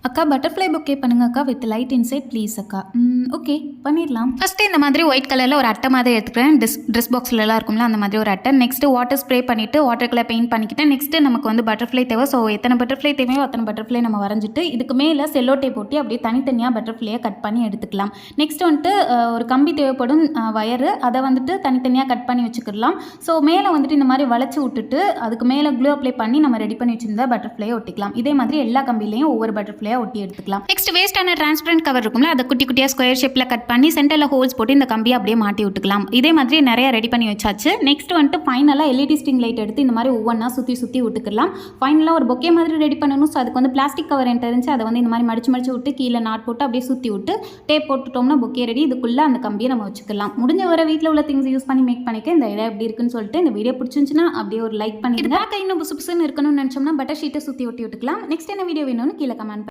அக்கா butterfly bouquet பண்ணுங்க அக்கா வித் லைட் இன்சைட் ப்ளீஸ் அக்கா. ஓகே பண்ணிடலாம். ஃபஸ்ட்டு இந்த மாதிரி ஒயிட் கலரில் ஒரு அட்டை மாதிரி எடுத்துக்கிறேன். ட்ரெஸ் பாக்ஸ்லலாம் இருக்கும்ல அந்த மாதிரி ஒரு அட்டை. நெக்ஸ்ட்டு வாட்டர் ஸ்ப்ரே பண்ணிவிட்டு வாட்டர் கலர் பெயிண்ட் பண்ணிக்கிட்டேன். நெக்ஸ்ட்டு நமக்கு வந்து பட்டர்ஃப்ளை தேவை. ஸோ எத்தனை பட்டர்ஃப்ளை தேவையோ அத்தனை பட்டர்ஃப்ளை நம்ம வரைஞ்சிட்டு இதுக்கு மேலே செல்லோ டேப் போட்டு அப்படியே தனித்தனியாக பட்டர்ஃப்ளையை கட் பண்ணி எடுத்துக்கலாம். நெக்ஸ்ட் வந்துட்டு ஒரு கம்பி தேவைப்படும் வயரு, அதை வந்துட்டு தனித்தனியாக கட் பண்ணி வச்சுக்கலாம். ஸோ மேலே வந்துட்டு இந்த மாதிரி வளைச்சி விட்டுட்டு அதுக்கு மேலே க்ளூ அப்ளை பண்ணி நம்ம ரெடி பண்ணி வச்சிருந்த பட்டர்ஃப்ளையை ஒட்டிக்கலாம். இதே மாதிரி எல்லா கம்பிலையும் ஒவ்வொரு பட்டர்ஃப்ளையாக ஒட்டி எடுத்துக்கலாம். நெக்ஸ்ட் வேஸ்டான டிரான்ஸ்பரண்ட் கவர் இருக்கும்ல அதை குட்டி குட்டியாக ஸ்கொயர் ஷேப்பில் கட் பண்ணி சென்டரில் ஹோல்ஸ் போட்டு இந்த கம்பியை அப்படியே மாட்டி விட்டுக்கலாம். இதே மாதிரி நிறைய ரெடி பண்ணி வச்சாச்சு. நெக்ஸ்ட் வந்துட்டு ஃபைனலாக எல்இடி ஸ்ட்ரிங் லைட் எடுத்து இந்த மாதிரி ஒவ்வொன்றா சுற்றி விட்டுக்கலாம். ஃபைனலாக ஒரு பொக்கே மாதிரி ரெடி பண்ணணும். ஸோ அதுக்கு வந்து பிளாஸ்டிக் கவர் என்கிட்ட இருந்துச்சு. அதை வந்து இந்த மாதிரி மடிச்சு விட்டு கீழே நாட் போட்டு அப்படியே சுற்றி விட்டு டேப் போட்டுட்டோம்னா பொக்கே ரெடி. இதுக்குள்ளே அந்த கம்பியை நம்ம வச்சுக்கலாம். முடிஞ்ச வர வீட்டில் உள்ள திங்ஸ் யூஸ் பண்ணி மேக் பண்ணிக்க. இந்த இடம் எப்படி இருக்குன்னு சொல்லிட்டு இந்த வீடியோ பிடிச்சிருந்துச்சுன்னா அப்படியே ஒரு லைக் பண்ணிடுங்க. இன்னும் புதுசுன்னு இருக்கணும்னு நினச்சோம்னா பட்டர் ஷீட்டை சுற்றி ஒட்டி விட்டுக்கலாம். நெக்ஸ்ட் என்ன வீடியோ வேணும்னு கீழே கமெண்ட்